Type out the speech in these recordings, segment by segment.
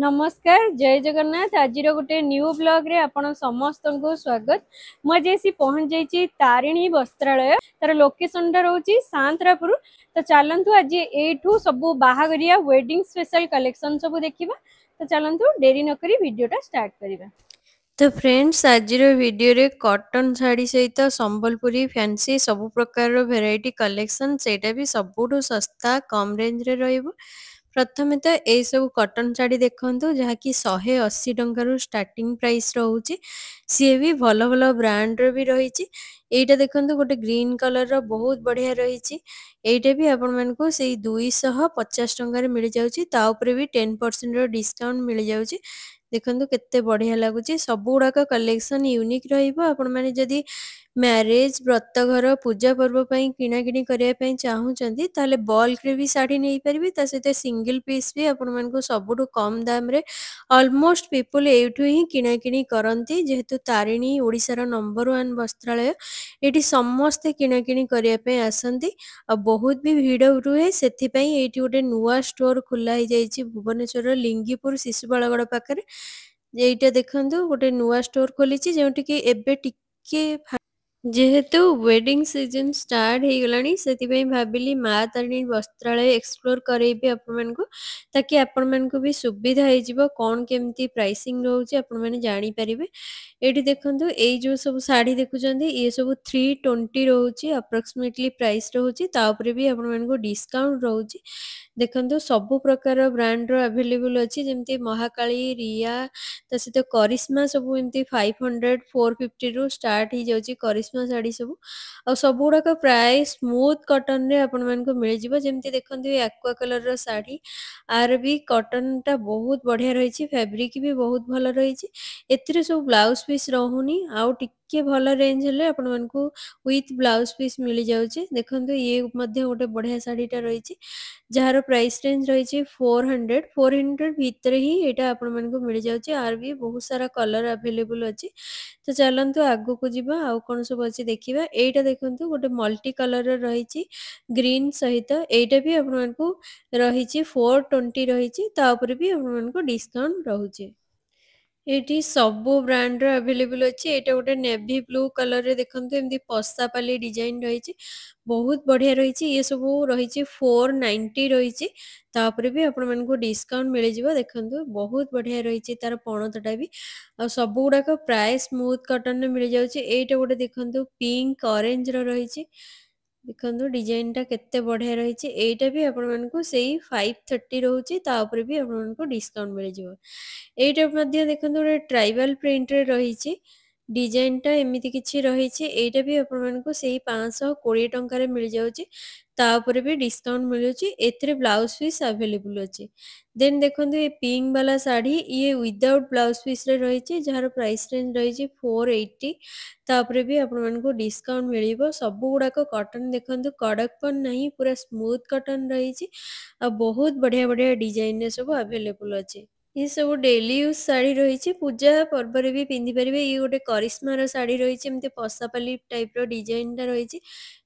नमस्कार जय जगन्नाथ आज गोटे न्यू ब्लॉग रे आपण समस्त को स्वागत। मुझे पहुंच जाइए तारिणी वस्त्रालय तार लोकेशन रोचे सांतरापुर। तो चलतु आज एठू सब बाहागरिया वेडिंग स्पेशल कलेक्शन सब देखा। तो चलतु डेरी नक वीडियोटा स्टार्ट करवा। तो फ्रेंड्स आज वीडियो रे कॉटन साड़ी सहित संबलपुरी फैंसी सब प्रकार भेराइटी कलेक्शन सेटा भी सबुठु सस्ता कम रेंज रे रहइबो। प्रथमे तो ये सब कॉटन साड़ी देखंतु जहाँकि 180 टंका स्टार्टिंग प्राइस रोचे। सी भी भल भल ब्रांड रो भी रही। एटा देखंतु गोटे ग्रीन कलर रो बहुत बढ़िया रही। एटा भी आपण मानकु से 250 टंका मिल जाउची। ता ऊपर भी 10% रो डिस्काउंट मिल जाउची। देखंतु केते बढ़िया लागुची सब गुड़ाक कलेक्शन यूनिक रहिबो। आपण माने जदी मैरिज व्रतघर पूजा पर्व पई किना किनी करिया पई चाहूचंदी ताले बल्क रे भी साड़ी नै परिबे। ता सहित सिंगल पीस भी आपण मानकु सबुठु कम दाम रे ऑलमोस्ट पीपल एठु ही किना किनी करंती। जेहेतु तारिणी ओडिसा रो नंबर 1 वस्त्रालय एठी समस्त किना किनी करिया पई आसंती। आ बहुत भी भीड़ रुहे सेथि पई एठी गोटे नुवा स्टोर खुला ही जाईची भुवनेश्वर लिंगीपुर शिशुपालगड़ पाखरे। एइटा देखंतु गोटे नुवा स्टोर खोलिची जेउटी कि एबे टिके जेहेतु वेडिंग सीजन स्टार्ट हो गलानी से भाविली माँ तारिणी वस्त्रालय एक्सप्लोर करेबी आपण मानकु ताकि आपण मानकु भी सुविधा हो जिवो कौन केमती प्राइसिंग रहउची आपण माने जानि परिबे। एठी देखंतु एई जो सब साड़ी देखुचंदी ये सब 320 रहउची अप्रोक्सीमेटली प्राइस रहउची। ता ऊपर भी आपण मानकु डिस्काउंट रहउची। देखंतु सब प्रकार ब्रांड रो अवेलेबल अछि जेमती महाकाली रिया ता सहित करिश्मा सब एमती 500 450 रु स्टार्ट ही जाउची करिश्मा साड़ी सब। आ सब गुड़ाक प्राय स्मूथ कॉटन रे आपण मानकु मिल जिवो। जेमती देखंतु ये एक्वा कलर रो साड़ी आर भी कॉटन टा बहुत बढ़िया रही। फैब्रिक भी बहुत भल रही। एथिरे सब ब्लाउज पीस रहउनी आउ टिके भल रेंज हेले आपण मानकु विथ ब्लाउज पीस मिल जाउची। देखंतु ये मध्ये गोटे बढ़िया साड़ीटा रही जार प्राइस रेंज रही 400 भितर ही एटा आपण मानकु मिल जाउची। आर भी बहुत सारा कलर अवेलेबल अछि। तो चलंतु आगु को जिबा आउ कोन सब अछि देखिबा। एटा देखंतु गोटे मल्टी कलर रही ग्रीन सहित एटा भी आपण मानकु रही 420 रही। ता ऊपर भी आपण मानकु डिस्काउंट रहउची। एटी सबो ब्रांड रो अवेलेबल अछि। एटा गोटे नेवी ब्लू कलर रे देखंतु एमदी पस्तापाली डिजाइन रही बहुत बढ़िया रही। ये सब रही 490 रही। तापर भी आपण मानकु डिस्काउंट मिल जिवो। देखंतु बहुत बढ़िया रही तार पणतटा भी आ सब गुड़ाक प्राय स्मूथ कॉटन में मिल जाउची। एटा गोटे देखंतु पिंक ऑरेंज रो रही। देखंतु डिजाइन टा केते बढ़िया रही। एटा भी आपण मानकु सेही 530 रहउची। ता ऊपर भी आपण मानकु डिस्काउंट मिल जिवो। एटा मध्ये देखंतु गोटे ट्राइबल प्रिंट रे रही डिजाइन टा एमिति किछि रही। एटा भी आपण मानकु सेही 520 टंका रे मिल जाउची। ता ऊपर भी डिस्काउंट मिलुची। एथिरे ब्लाउज पीस अवेलेबल अछि। देन देखंतु ये पिंक वाला साड़ी ये विदाउट ब्लाउज पीस रे रही जार प्राइस रेंज रही 480। तापर भी आपण मानकु डिस्काउंट मिलिबो। सब गुड़ाक कॉटन देखंतु कड़कपन नहीं पूरा स्मूथ कॉटन रही। आ बहुत बढ़िया बढ़िया डिजाइन सब अवेलेबल अछि। ये सब डेली यूज साड़ी रही पूजा पर्व रे भी पिंधि परिबे। ये गोटे करिश्मा रो साड़ी रही एमती पसापाली टाइप रो डिजाइन टा रही।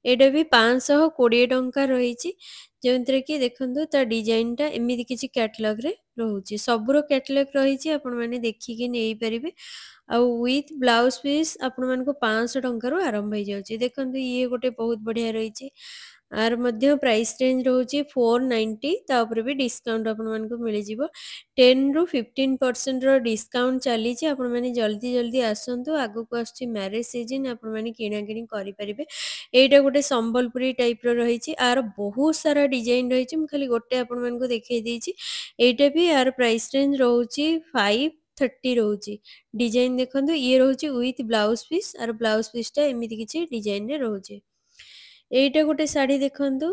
एटा भी 520 टंका रही। जेमतरे कि देखंतु ता डिजाइन टा एमिति किछि कैटलॉग रे रहउची। सबरो कैटलॉग रही आपण माने देखिकि नै परिबे। आ विथ ब्लाउज पीस आपण मानको 500 टंका रो आरंभ हो जाउची। देखंतु ये गोटे बहुत बढ़िया रही। आर मध्य प्राइस रेंज रहउची 490। ता ऊपर भी डिस्काउंट आपण मानको मिल जिवो। 10 रु 15% रो डिस्काउंट चली। आपण माने जल्दी जल्दी आसंतु आगु को आछि मैरिज सीजन आपण माने किना किनी करि परिबे। एटा गोटे संबलपुरी टाइप रो रही। आर बहुत सारा डिजाइन रही। म खाली गोटे आपण मानको देखै देछि। एटा भी आर प्राइस रेंज रहउची 530 रहउची। डिजाइन देखंतु ये रहउची विथ ब्लाउज पीस आर ब्लाउज पीस टा एमिति किछि डिजाइन रे रहउची। एटा गोटे साड़ी देखंतु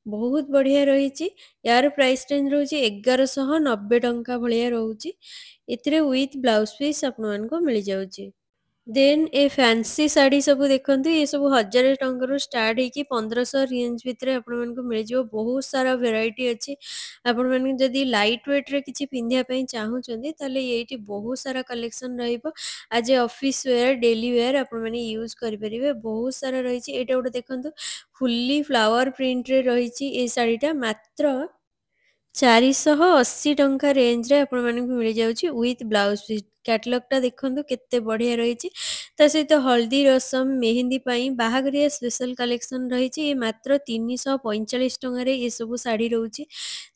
बहुत बढ़िया रही। यार प्राइस रेंज रोची 1190 टंका भलिया रहउची। एथिरे विथ ब्लाउज पीस आपण मानको मिल जाउची। देन ए फैंसी साड़ी सब देखंतु ये सब 1000 टंका रो स्टार्ट हेकी 1500 रेंज भितर आपण मानको मिल जिवो। बहुत सारा वैरायटी अछि। आपण माने जदी लाइट वेट रे किछि पिंधिया पई चाहूचंदी ताले एठी बहुत सारा कलेक्शन रहइबो। आज ऑफिस वेयर डेली वेयर आपण माने यूज करि परिबे। बहुत सारा रहिछि। एटा गोटे देखंतु फुल्ली फ्लावर प्रिंट रे रहिछि ए साड़ीटा मात्र 480 ଟଙ୍କା ରେଞ୍ଜରେ ଆପଣମାନଙ୍କୁ ମିଳିଯାଉଛି ୱିଥ୍ ବ୍ଲାଉଜ୍ ପିସ୍। କ୍ୟାଟଲଗ୍‌ଟା ଦେଖନ୍ତୁ କେତେ ବଢ଼ିଆ ରହିଛି। ତା ସହିତ ହଳଦୀ ରସମ, ମେହେନ୍ଦୀ ପାଇଁ ବାହାଘରିଆ ସ୍ପେଶାଲ୍ କଲେକ୍ସନ୍ ରହିଛି। ଏ ମାତ୍ର 345 ଟଙ୍କାରେ ଏସବୁ ଶାଢ଼ୀ ରହୁଛି।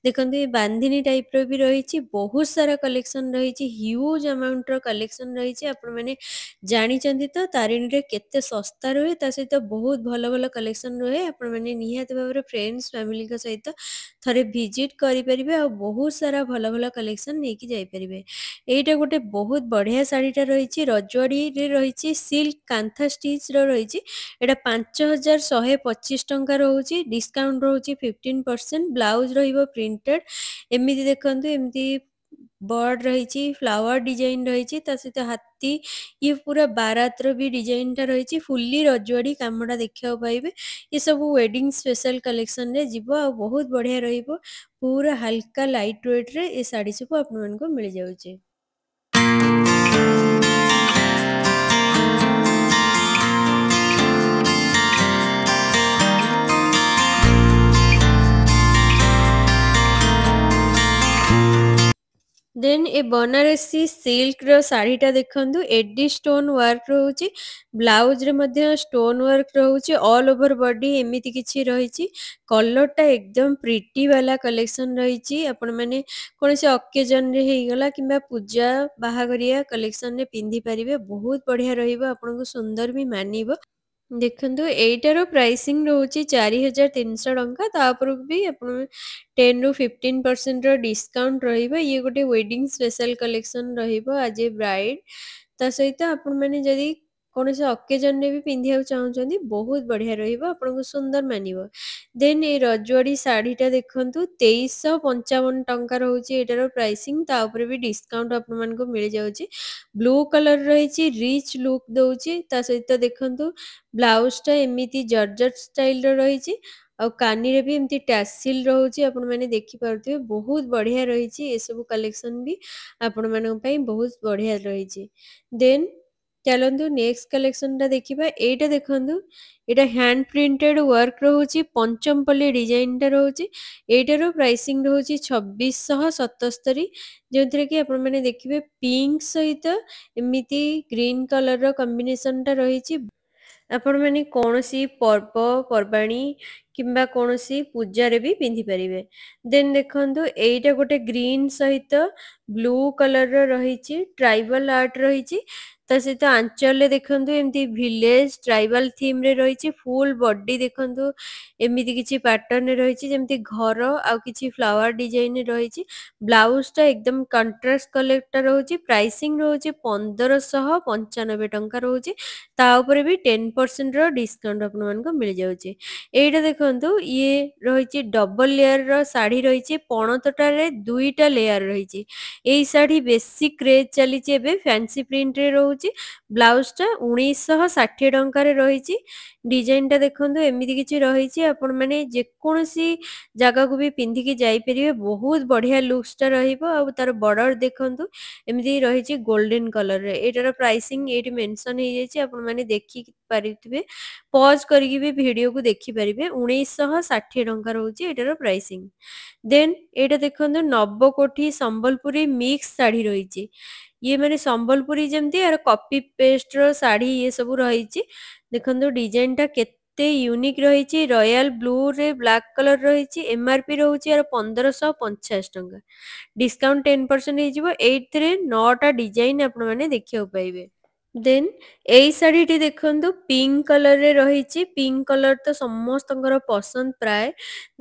ଦେଖନ୍ତୁ ଏ ବାନ୍ଧିନୀ ଟାଇପ୍‌ର ବି ରହିଛି। ବହୁତ ସାରା କଲେକ୍ସନ୍ ରହିଛି। ହ୍ୟୁଜ୍ ଆମାଉଣ୍ଟର କଲେକ୍ସନ୍ ରହିଛି। ଆପଣମାନେ ଜାଣିଛନ୍ତି ତ ତାରିଣୀରେ କେତେ ଶସ୍ତା ରୁହେ, ତା ସହିତ ବହୁତ ଭଲ ଭଲ କଲେକ୍ସନ୍ ରୁହେ। ଆପଣମାନେ ନିହାତି ଭାବରେ ଫ୍ରେଣ୍ଡସ୍, ଫ୍ୟାମିଲିଙ୍କ ସହିତ ଥରେ ଭିଜିଟ୍ କରିପାରିବେ ଆଉ ବହୁତ ସାରା ଭଲ ଭଲ କଲେକ୍ସନ୍ ନେଇକି ଯାଇପାରିବେ। ଏଇଟା ଗୋଟେ ବହୁତ ବଢ଼ିଆ ଶାଢ଼ୀଟା ରହିଛି। ରଜୱାଡ଼ୀରେ ରହିଛି, ସିଲ୍କ କାନ୍ଥା ଷ୍ଟିଚ୍‌ର ରହିଛି। ଏଇଟା 5125 ଟଙ୍କା ରହୁଛି। ଡିସ୍କାଉଣ୍ଟ ରହୁଛି 15%। ବ୍ଲାଉଜ୍ ରହିବ ପ୍ରିଣ୍ଟେଡ୍। ଏମିତି ଦେଖନ୍ତୁ, ଏମିତି ବର୍ଡ ରହିଛି, ଫ୍ଲାୱାର ଡିଜାଇନ୍ ରହିଛି, ତା ସହିତ ହାତୀ, ଇଏ ପୁରା ବାରାତର ବି ଡିଜାଇନ୍‌ଟା ରହିଛି। ଫୁଲ୍ଲି ରଜୱାଡ଼ୀ କାମଟା ଦେଖିବାକୁ ପାଇବେ। ଏ ସବୁ ୱେଡିଂ ସ୍ପେଶାଲ୍ କଲେକ୍ସନ୍‌ରେ ଯିବ ଆଉ ବହୁତ ବଢ଼ିଆ ରହିବ। ପୁରା ହାଲକା ଲାଇଟ୍ ୱେଟ୍‌ରେ ଏ ଶାଢ଼ୀ ସବୁ ଆପଣମାନଙ୍କୁ ମିଳିଯାଉଛି। ଦେନ୍ ଏ ବନାରସୀ ସିଲ୍କର ଶାଢ଼ୀଟା ଦେଖନ୍ତୁ। ଏଡି ଷ୍ଟୋନ୍ ୱାର୍କ ରହୁଛି। ବ୍ଲାଉଜରେ ମଧ୍ୟ ଷ୍ଟୋନ୍ ୱାର୍କ ରହୁଛି। ଅଲ୍ ଓଭର ବଡି ଏମିତି କିଛି ରହିଛି। କଲରଟା ଏକଦମ ପ୍ରିଟି ବାଲା କଲେକ୍ସନ୍ ରହିଛି। ଆପଣମାନେ କୌଣସି ଅକେଜନରେ ହେଇଗଲା କିମ୍ବା ପୂଜା, ବାହାଘରିଆ କଲେକ୍ସନରେ ପିନ୍ଧିପାରିବେ। ବହୁତ ବଢ଼ିଆ ରହିବ, ଆପଣଙ୍କୁ ସୁନ୍ଦର ବି ମାନିବ। ଦେଖନ୍ତୁ ଏଇଟାର ପ୍ରାଇସିଂ ରହୁଛି 4300 ଟଙ୍କା। ତା ଉପରକୁ ବି ଆପଣ 10 ରୁ 15% ର ଡିସ୍କାଉଣ୍ଟ ରହିବ। ଇଏ ଗୋଟେ ୱେଡିଂ ସ୍ପେଶାଲ କଲେକ୍ସନ୍ ରହିବ ଆଜ୍ ଏ ବ୍ରାଇଡ୍। ତା ସହିତ ଆପଣମାନେ ଯଦି କୌଣସି ଅକେଜନରେ ବି ପିନ୍ଧିବାକୁ ଚାହୁଁଛନ୍ତି, ବହୁତ ବଢ଼ିଆ ରହିବ, ଆପଣଙ୍କୁ ସୁନ୍ଦର ମାନିବ। ଦେନ୍ ଏ ରଜୱାଡ଼ୀ ଶାଢ଼ୀଟା ଦେଖନ୍ତୁ, 2355 ଟଙ୍କା ରହୁଛି ଏଇଟାର ପ୍ରାଇସିଂ। ତା ଉପରେ ବି ଡିସ୍କାଉଣ୍ଟ ଆପଣମାନଙ୍କୁ ମିଳିଯାଉଛି। ବ୍ଲୁ କଲର ରହିଛି, ରିଚ୍ ଲୁକ୍ ଦଉଛି। ତା ସହିତ ଦେଖନ୍ତୁ ବ୍ଲାଉଜଟା ଏମିତି ଜର୍ଜେଟ୍ ଷ୍ଟାଇଲର ରହିଛି ଆଉ କାନିରେ ବି ଏମିତି ଟ୍ୟାସିଲ୍ ରହୁଛି। ଆପଣମାନେ ଦେଖିପାରୁଥିବେ, ବହୁତ ବଢ଼ିଆ ରହିଛି। ଏସବୁ କଲେକ୍ସନ୍ ବି ଆପଣମାନଙ୍କ ପାଇଁ ବହୁତ ବଢ଼ିଆ ରହିଛି। ଦେନ୍ ଚାଲନ୍ତୁ ନେକ୍ସଟ କଲେକ୍ସନଟା ଦେଖିବା। ଏଇଟା ଦେଖନ୍ତୁ, ଏଇଟା ହ୍ୟାଣ୍ଡ ପ୍ରିଣ୍ଟେଡ୍ ୱାର୍କ ରହୁଛି। ପଞ୍ଚମପଲ୍ଲୀ ଡିଜାଇନଟା ରହୁଛି। ଏଇଟାର ପ୍ରାଇସିଂ ରହୁଛି 2677, ଯେଉଁଥିରେ କି ଆପଣମାନେ ଦେଖିବେ ପିଙ୍କ ସହିତ ଏମିତି ଗ୍ରୀନ କଲରର କମ୍ବିନେସନଟା ରହିଛି। ଆପଣମାନେ କୌଣସି ପର୍ବପର୍ବାଣୀ କିମ୍ବା କୌଣସି ପୂଜାରେ ବି ପିନ୍ଧିପାରିବେ। ଦେନ୍ ଦେଖନ୍ତୁ, ଏଇଟା ଗୋଟେ ଗ୍ରୀନ୍ ସହିତ ବ୍ଲୁ କଲରର ରହିଛି। ଟ୍ରାଇବାଲ ଆର୍ଟ ରହିଛି। ତା ସହିତ ଆଞ୍ଚଲରେ ଦେଖନ୍ତୁ ଏମିତି ଭିଲେଜ ଟ୍ରାଇବାଲ ଥିମ୍‌ରେ ରହିଛି। ଫୁଲ୍ ବଡି ଦେଖନ୍ତୁ ଏମିତି କିଛି ପ୍ୟାଟର୍ନରେ ରହିଛି, ଯେମିତି ଘର ଆଉ କିଛି ଫ୍ଲାୱାର ଡିଜାଇନରେ ରହିଛି। ବ୍ଲାଉଜଟା ଏକଦମ କଣ୍ଟ୍ରାଷ୍ଟ କଲରଟା ରହୁଛି। ପ୍ରାଇସିଂ ରହୁଛି 1595 ଟଙ୍କା ରହୁଛି। ତା ଉପରେ ବି 10% ର ଡିସ୍କାଉଣ୍ଟ ଆପଣମାନଙ୍କୁ ମିଳିଯାଉଛି। ଏଇଟା ଦେଖନ୍ତୁ, ଇଏ ରହିଛି ଡବଲ ଲେୟାରର ଶାଢ଼ୀ ରହିଛି। ପଣତଟାରେ 2ଟା ଲେୟାର ରହିଛି। ଏଇ ଶାଢ଼ୀ ବେଶୀ କ୍ରେଜ୍ ଚାଲିଛି ଏବେ, ଫ୍ୟାନ୍ସି ପ୍ରିଣ୍ଟରେ ରହୁଛି। ବ୍ଲାଉଜଟା 1960 ଟଙ୍କାରେ ରହିଛି। ଡିଜାଇନଟା ଦେଖନ୍ତୁ ଏମିତି କିଛି ରହିଛି। ଆପଣମାନେ ଯେକୌଣସି ଜାଗାକୁ ବି ପିନ୍ଧିକି ଯାଇପାରିବେ। ବହୁତ ବଢ଼ିଆ ଲୁକ୍ସଟା ରହିବ। ଆଉ ତାର ବର୍ଡର ଦେଖନ୍ତୁ ଏମିତି ରହିଛି ଗୋଲ୍ଡେନ କଲରରେ। ଏଇଟାର ପ୍ରାଇସିଂ ଏଇଠି ମେନସନ୍ ହେଇଯାଇଛି, ଆପଣମାନେ ଦେଖିପାରିଥିବେ। ପଜ୍ କରିକି ବି ଭିଡ଼ିଓକୁ ଦେଖିପାରିବେ। 1960 ଟଙ୍କା ରହୁଛି ଏଇଟାର ପ୍ରାଇସିଂ। ଦେନ୍ ଏଇଟା ଦେଖନ୍ତୁ, ନବକୋଠି ସମ୍ବଲପୁରୀ ମିକ୍ସ ଶାଢ଼ୀ ରହିଛି। ଇଏ ମାନେ ସମ୍ବଲପୁରୀ ଯେମିତି, ଆର କପି ପେଷ୍ଟର ଶାଢ଼ୀ ଇଏ ସବୁ ରହିଛି। ଦେଖନ୍ତୁ ଡିଜାଇନଟା କେତେ ୟୁନିକ୍ ରହିଛି। ରୟାଲ ବ୍ଲୁରେ ବ୍ଲାକ୍ କଲର ରହିଛି। ଏମଆରପି ରହୁଛି ଆର 1550 ଟଙ୍କା। ଡିସ୍କାଉଣ୍ଟ 10% ହେଇଯିବ। ଏଇଥିରେ 9ଟା ଡିଜାଇନ ଆପଣମାନେ ଦେଖିବାକୁ ପାଇବେ। ଦେନ୍ ଏଇ ଶାଢ଼ୀଟି ଦେଖନ୍ତୁ, ପିଙ୍କ କଲରରେ ରହିଛି। ପିଙ୍କ କଲର ତ ସମସ୍ତଙ୍କର ପସନ୍ଦ ପ୍ରାୟ।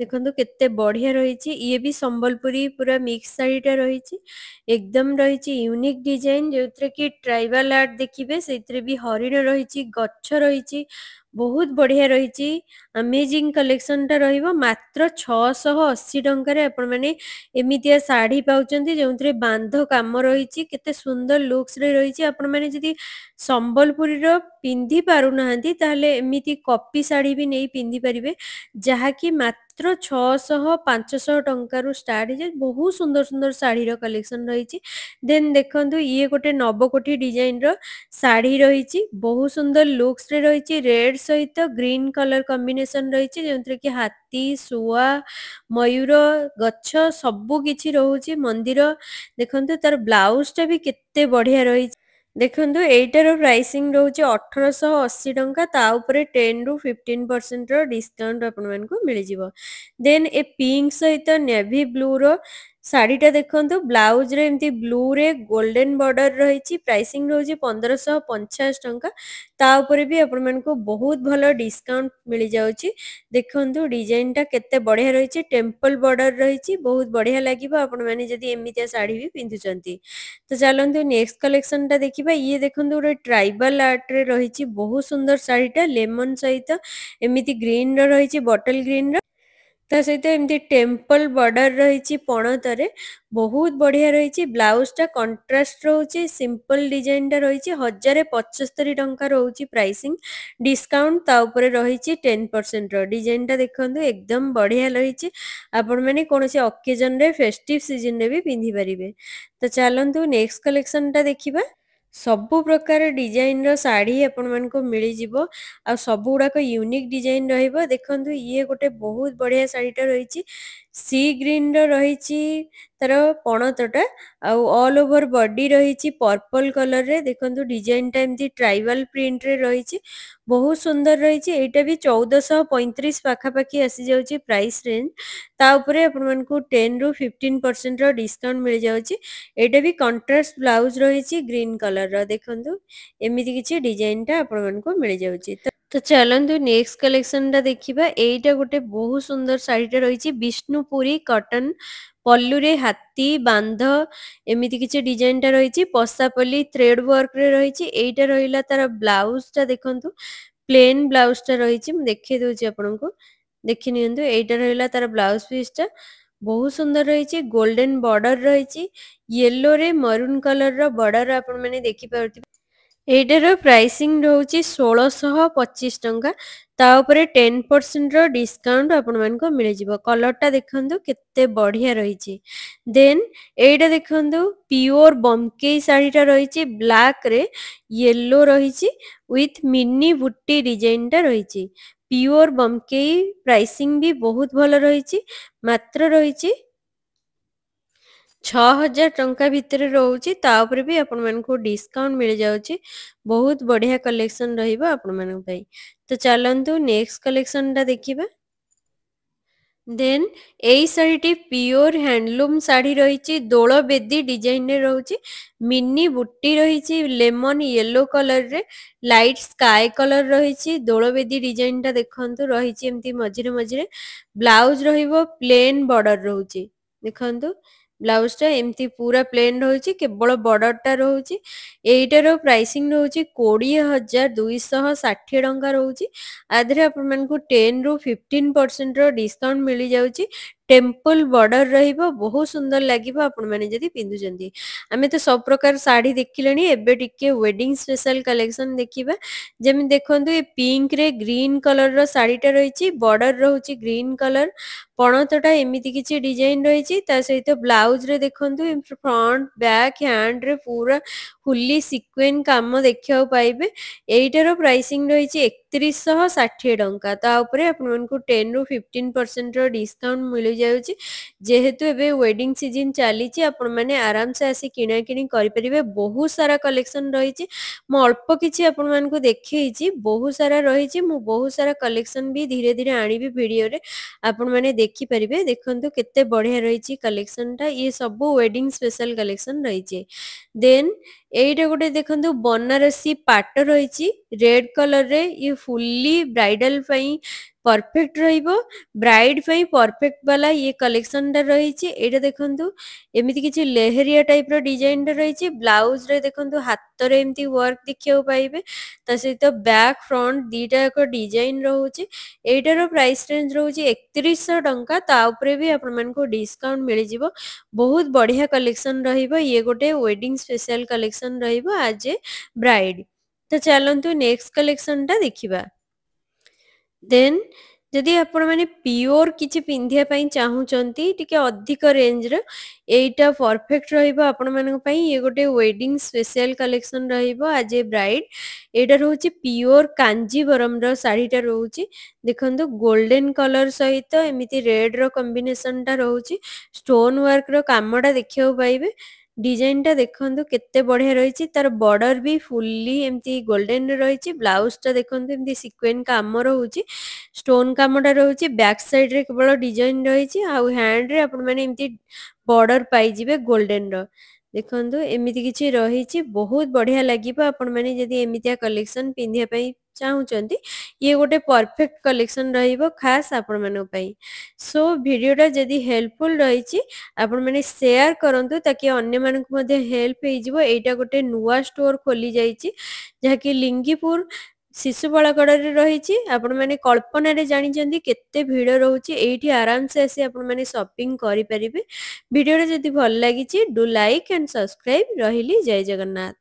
ଦେଖନ୍ତୁ କେତେ ବଢ଼ିଆ ରହିଛି। ଇଏ ବି ସମ୍ବଲପୁରୀ ପୁରା ମିକ୍ସ ଶାଢ଼ୀଟା ରହିଛି। ଏକଦମ ରହିଛି ୟୁନିକ୍ ଡିଜାଇନ, ଯେଉଁଥିରେ କି ଟ୍ରାଇବାଲ ଆର୍ଟ ଦେଖିବେ। ସେଇଥିରେ ବି ହରିଣ ରହିଛି, ଗଛ ରହିଛି, ବହୁତ ବଢ଼ିଆ ରହିଛି। ଆମେଜିଂ କଲେକ୍ସନଟା ରହିବ। ମାତ୍ର 680 ଟଙ୍କାରେ ଆପଣମାନେ ଏମିତିଆ ଶାଢ଼ୀ ପାଉଛନ୍ତି, ଯେଉଁଥିରେ ବାନ୍ଧ କାମ ରହିଛି। କେତେ ସୁନ୍ଦର ଲୁକ୍ସରେ ରହିଛି। ଆପଣମାନେ ଯଦି ସମ୍ବଲପୁରୀର ପିନ୍ଧି ପାରୁନାହାନ୍ତି ତାହେଲେ ଏମିତି କପି ଶାଢ଼ୀ ବି ନେଇ ପିନ୍ଧି ପାରିବେ, ଯାହାକି ମାତ୍ର 600-500 ଟଙ୍କାରୁ ଷ୍ଟାର୍ଟ ହେଇଯାଏ। ବହୁତ ସୁନ୍ଦର ସୁନ୍ଦର ଶାଢ଼ୀର କଲେକ୍ସନ ରହିଛି। ଦେନ୍ ଦେଖନ୍ତୁ ଇଏ ଗୋଟେ ନବକୋଠି ଡିଜାଇନର ଶାଢ଼ୀ ରହିଛି, ବହୁତ ସୁନ୍ଦର ଲୁକ୍ସରେ ରହିଛି। ରେଡ୍ ସହିତ ଗ୍ରୀନ କଲର କମ୍ବିନେସନ ରହିଛି, ଯେଉଁଥିରେ କି ହାତୀ, ଶୁଆ, ମୟୂର, ଗଛ ସବୁ କିଛି ରହୁଛି। ମନ୍ଦିର ଦେଖନ୍ତୁ, ତାର ବ୍ଲାଉଜ ଟା ବି କେତେ ବଢିଆ ରହିଛି। ଦେଖନ୍ତୁ ଏଇଟାର ପ୍ରାଇସିଂ ରହୁଛି 1880 ଟଙ୍କା, ତା ଉପରେ 10-15% ର ଡିସକାଉଣ୍ଟ ଆପଣମାନଙ୍କୁ ମିଳିଯିବ। ଦେନ୍ ଏ ପିଙ୍କ ସହିତ ନେଭି ବ୍ଲୁ ର ଶାଢ଼ୀଟା ଦେଖନ୍ତୁ, ବ୍ଲାଉଜରେ ଏମିତି ବ୍ଲୁରେ ଗୋଲ୍ଡେନ ବର୍ଡର ରହିଛି। ପ୍ରାଇସିଂ ରହୁଛି 1550 ଟଙ୍କା, ତା ଉପରେ ବି ଆପଣମାନଙ୍କୁ ବହୁତ ଭଲ ଡିସକାଉଣ୍ଟ ମିଳିଯାଉଛି। ଦେଖନ୍ତୁ ଡିଜାଇନଟା କେତେ ବଢିଆ ରହିଛି, ଟେମ୍ପଲ ବର୍ଡର ରହିଛି, ବହୁତ ବଢିଆ ଲାଗିବ ଆପଣମାନେ ଯଦି ଏମିତିଆ ଶାଢ଼ୀ ବି ପିନ୍ଧୁଛନ୍ତି। ତ ଚାଲନ୍ତୁ ନେକ୍ସଟ କଲେକ୍ସନଟା ଦେଖିବା। ଇଏ ଦେଖନ୍ତୁ ଗୋଟେ ଟ୍ରାଇବାଲ ଆର୍ଟରେ ରହିଛି, ବହୁତ ସୁନ୍ଦର ଶାଢ଼ୀଟା। ଲେମନ ସହିତ ଏମିତି ଗ୍ରୀନର ରହିଛି, ବଟଲ ଗ୍ରୀନର, ତା ସହିତ ଏମିତି ଟେମ୍ପଲ ବର୍ଡର ରହିଛି ପଣତରେ, ବହୁତ ବଢିଆ ରହିଛି। ବ୍ଲାଉଜଟା କଣ୍ଟ୍ରାଷ୍ଟ ରହୁଛି, ସିମ୍ପଲ ଡିଜାଇନଟା ରହିଛି। 1075 ଟଙ୍କା ରହୁଛି ପ୍ରାଇସିଂ, ଡିସକାଉଣ୍ଟ ତା ଉପରେ ରହିଛି 10% ର। ଡିଜାଇନଟା ଦେଖନ୍ତୁ ଏକଦମ ବଢିଆ ରହିଛି, ଆପଣମାନେ କୌଣସି ଅକେଜନରେ, ଫେଷ୍ଟିଭ ସିଜନରେ ବି ପିନ୍ଧି ପାରିବେ। ତ ଚାଲନ୍ତୁ ନେକ୍ସଟ କଲେକ୍ସନଟା ଦେଖିବା। ସବୁ ପ୍ରକାର ଡିଜାଇନର ଶାଢ଼ୀ ଆପଣମାନଙ୍କୁ ମିଳିଯିବ, ଆଉ ସବୁ ଗୁଡାକ ୟୁନିକ୍ ଡିଜାଇନ ରହିବ। ଦେଖନ୍ତୁ ଇଏ ଗୋଟେ ବହୁତ ବଢିଆ ଶାଢ଼ୀଟା ରହିଛି, ସି ଗ୍ରୀନର ରହିଛି ତାର ପଣତଟା, ଆଉ ଅଲ ଓଭର ବଡି ରହିଛି ପର୍ପଲ କଲରରେ। ଦେଖନ୍ତୁ ଡିଜାଇନଟା ଏମିତି ଟ୍ରାଇବାଲ ପ୍ରିଣ୍ଟରେ ରହିଛି, ବହୁତ ସୁନ୍ଦର ରହିଛି। ଏଇଟା ବି 1435 ପାଖାପାଖି ଆସିଯାଉଛି ପ୍ରାଇସ୍ ରେଞ୍ଜ, ତା ଉପରେ ଆପଣମାନଙ୍କୁ 10-15% ର ଡିସକାଉଣ୍ଟ ମିଳିଯାଉଛି। ଏଇଟା ବି କଣ୍ଟ୍ରାଷ୍ଟ ବ୍ଲାଉଜ ରହିଛି ଗ୍ରୀନ କଲରର। ଦେଖନ୍ତୁ ଏମିତି କିଛି ଡିଜାଇନଟା ଆପଣମାନଙ୍କୁ ମିଳିଯାଉଛି। ତ ଚାଲନ୍ତୁ ନେକ୍ସଟ କଲେକ୍ସନଟା ଦେଖିବା। ଏଇଟା ଗୋଟେ ବହୁତ ସୁନ୍ଦର ଶାଢ଼ୀଟା ରହିଛି, ବିଷ୍ଣୁପୁରୀ କଟନ, ପଲ୍ଲୁରେ ହାତୀ, ବାନ୍ଧ, ଏମିତି କିଛି ଡିଜାଇନଟା ରହିଛି। ପଶାପଲ୍ଲୀ ଥ୍ରେଡ ୱାର୍କରେ ରହିଛି। ଏଇଟା ରହିଲା ତାର ବ୍ଲାଉଜଟା, ଦେଖନ୍ତୁ ପ୍ଲେନ ବ୍ଲାଉଜଟା ରହିଛି, ମୁଁ ଦେଖେଇ ଦଉଛି ଆପଣଙ୍କୁ, ଦେଖି ନିଅନ୍ତୁ। ଏଇଟା ରହିଲା ତାର ବ୍ଲାଉଜ ପିସଟା, ବହୁତ ସୁନ୍ଦର ରହିଛି। ଗୋଲ୍ଡେନ ବର୍ଡର ରହିଛି, ୟେଲୋରେ ମରୁନ କଲରର ବର୍ଡର ଆପଣମାନେ ଦେଖିପାରୁଥିବେ। ଏଇଟାର ପ୍ରାଇସିଂ ରହୁଛି 1625 ଟଙ୍କା, ତା ଉପରେ 10% ର ଡିସକାଉଣ୍ଟ ଆପଣମାନଙ୍କୁ ମିଳିଯିବ। କଲରଟା ଦେଖନ୍ତୁ କେତେ ବଢିଆ ରହିଛି। ଦେନ୍ ଏଇଟା ଦେଖନ୍ତୁ ପିଓର ବମ୍କେଇ ଶାଢ଼ୀଟା ରହିଛି, ବ୍ଲାକରେ ୟେଲୋ ରହିଛି ୱିଥ ମିନି ବୁଟି ଡିଜାଇନଟା ରହିଛି। ପିଓର ବମ୍କେଇ, ପ୍ରାଇସିଂ ବି ବହୁତ ଭଲ ରହିଛି, ମାତ୍ର ରହିଛି 6000 ଟଙ୍କା ଭିତରେ ରହୁଛି, ତା ଉପରେ ବି ଆପଣମାନଙ୍କୁ ଡିସକାଉଣ୍ଟ ମିଳିଯାଉଛି। ବହୁତ ବଢିଆ କଲେକ୍ସନ ରହିବ ଆପଣମାନଙ୍କ ପାଇଁ। ତ ଚାଲନ୍ତୁ ନେକ୍ସଟ କଲେକ୍ସନଟା ଦେଖିବା। ଦେନ୍ ଏଇ ଶାଢ଼ୀଟି ପିଓର ହ୍ୟାଣ୍ଡଲୁମ ଶାଢ଼ୀ ରହିଛି, ଦୋଳ ବେଦୀ ଡିଜାଇନରେ ରହୁଛି, ମିନି ବୁଟି ରହିଛି ଲେମନ ୟେଲୋ କଲରରେ, ଲାଇଟ ସ୍କାଏ କଲର ରହିଛି। ଦୋଳ ବେଦୀ ଡିଜାଇନଟା ଦେଖନ୍ତୁ ରହିଛି ଏମିତି ମଝିରେ ମଝିରେ। ବ୍ଲାଉଜ ରହିବ ପ୍ଲେନ ବର୍ଡର ରହୁଛି, ଦେଖନ୍ତୁ ବ୍ଲାଉଜଟା ଏମିତି ପୁରା ପ୍ଲେନ ରହୁଛି, କେବଳ ବର୍ଡରଟା ରହୁଛି। ଏଇଟାର ପ୍ରାଇସିଂ ରହୁଛି 20,260 ଟଙ୍କା ରହୁଛି। ଆ ଦେହରେ ଆପଣମାନଙ୍କୁ 10-15% ର ଡିସକାଉଣ୍ଟ ମିଳିଯାଉଛି। ଟେମ୍ପଲ ବର୍ଡର ରହିବ, ବହୁତ ସୁନ୍ଦର ଲାଗିବ ଆପଣମାନେ ଯଦି ପିନ୍ଧୁଛନ୍ତି। ଆମେ ତ ସବୁ ପ୍ରକାର ଶାଢ଼ୀ ଦେଖିଲେଣି, ଏବେ ଟିକେ ୱେଡିଂ ସ୍ପେଶାଲ କଲେକ୍ସନ ଦେଖିବା। ଯେମିତି ଦେଖନ୍ତୁ ଏ ପିଙ୍କରେ ଗ୍ରୀନ କଲରର ଶାଢ଼ୀଟା ରହିଛି, ବର୍ଡର ରହୁଛି ଗ୍ରୀନ କଲର, ପଣତଟା ଏମିତି କିଛି ଡିଜାଇନ ରହିଛି। ତା ସହିତ ବ୍ଲାଉଜରେ ଦେଖନ୍ତୁ ଫ୍ରଣ୍ଟ ବ୍ୟାକ ହ୍ୟାଣ୍ଡରେ ପୁରା ଫୁଲି ସିକ୍ୱେନ୍ସ କାମ ଦେଖିବାକୁ ପାଇବେ। ଏଇଟାର ପ୍ରାଇସିଂ ରହିଛି 3160 ଟଙ୍କା, ତା ଉପରେ ଆପଣମାନଙ୍କୁ 10-15% ର ଡିସକାଉଣ୍ଟ ମିଳିଯାଉଛି। ଯେହେତୁ ଏବେ ୱେଡିଂ ସିଜନ ଚାଲିଛି, ଆପଣମାନେ ଆରାମସେ ଆସି କିଣାକିଣି କରିପାରିବେ। ବହୁତ ସାରା କଲେକ୍ସନ ରହିଛି, ମୁଁ ଅଳ୍ପ କିଛି ଆପଣମାନଙ୍କୁ ଦେଖେଇଛି, ବହୁତ ସାରା ରହିଛି। ମୁଁ ବହୁତ ସାରା କଲେକ୍ସନ ବି ଧୀରେ ଧୀରେ ଆଣିବି ଭିଡିଓରେ, ଆପଣମାନେ ଦେଖିପାରିବେ। ଦେଖନ୍ତୁ କେତେ ବଢିଆ ରହିଛି କଲେକ୍ସନଟା, ଇଏ ସବୁ ୱେଡିଂ ସ୍ପେଶାଲ କଲେକ୍ସନ ରହିଛି। ଦେନ୍ ଏଇଟା ଗୋଟେ ଦେଖନ୍ତୁ ବନାରସୀ ପାଟ ରହିଛି ରେଡ କଲରରେ, ଇଏ ଫୁଲି ବ୍ରାଇଡାଲ ପାଇଁ ପରଫେକ୍ଟ ରହିବ, ବ୍ରାଇଡ ପାଇଁ ପରଫେକ୍ଟ ବାଲା ଇଏ କଲେକ୍ସନଟା ରହିଛି। ଏଇଟା ଦେଖନ୍ତୁ ଏମିତି କିଛି ଲେହେରିଆ ଟାଇପର ଡିଜାଇନଟା ରହିଛି। ବ୍ଲାଉଜରେ ଦେଖନ୍ତୁ ହାତରେ ଏମିତି ୱାର୍କ ଦେଖିବାକୁ ପାଇବେ, ତା ସହିତ ବ୍ୟାକ୍ ଫ୍ରଣ୍ଟ ଦିଟା ଯାକ ଡିଜାଇନ ରହୁଛି। ଏଇଟାର ପ୍ରାଇସ୍ ରେଞ୍ଜ ରହୁଛି 3100 ଟଙ୍କା, ତା ଉପରେ ବି ଆପଣମାନଙ୍କୁ ଡିସକାଉଣ୍ଟ ମିଳିଯିବ। ବହୁତ ବଢିଆ କଲେକ୍ସନ ରହିବ, ଇଏ ଗୋଟେ ୱେଡିଂ ସ୍ପେଶାଲ କଲେକ୍ସନ ରହିବ ଆଜ ଏ ବ୍ରାଇଡ। तो चलतु नेक्स्ट कलेक्शन टा देखिबा। देन जदि आपण माने प्योर किछि पिंधिया पई चाहूचंती टिके अधिक रेंज रे एटा परफेक्ट रहइबो आपण मानक पई। ये गोटे वेडिंग स्पेशल कलेक्शन रहइबो आज ए ब्राइड। एटा रहउची प्योर कांजीवरम रो साड़ीटा रहउची। देखंतु गोल्डन कलर सहित एमिति रेड रो कॉम्बिनेशन टा रहउची। स्टोन वर्क रो कामडा देखियो पाइबे। डिजाइन टा देखंतु केते बढ़िया रहिछि। तार बॉर्डर भी फुल्ली एमती गोल्डन रे रहिछि। ब्लाउज टा देखंतु एमती सीक्वेंस काम रहउची। स्टोन कामटा रहउची। बैक साइड रे केवल डिजाइन रहिछि। आ हैंड रे आपण माने एमती बॉर्डर पाई जिवे गोल्डन रो। देखंतु एमिति किछि रहिछि। बहुत बढ़िया लागिबो आपण माने जदि एमितिया कलेक्शन पिंधिया पई चाहूचंती। ये गोटे परफेक्ट कलेक्शन रहिबो खास आपण मानक पई। सो वीडियोटा जदि हेल्पफुल रहिछि आपण माने शेयर करंतु ताकि अन्य मानक मध्ये हेल्प हे जिवो। एटा गोटे नुवा स्टोर खोली जाईछि जहा कि लिंगीपुर शिशुपालगढ़ रही। आपण मैंने कल्पना रे जानी केते भीड़ रोचे। एठी आराम से आसी आपण मैंने शॉपिंग करि परिबे। वीडियो जदि भल लागी डू लाइक एंड सब्सक्राइब। रहिली जय जगन्नाथ।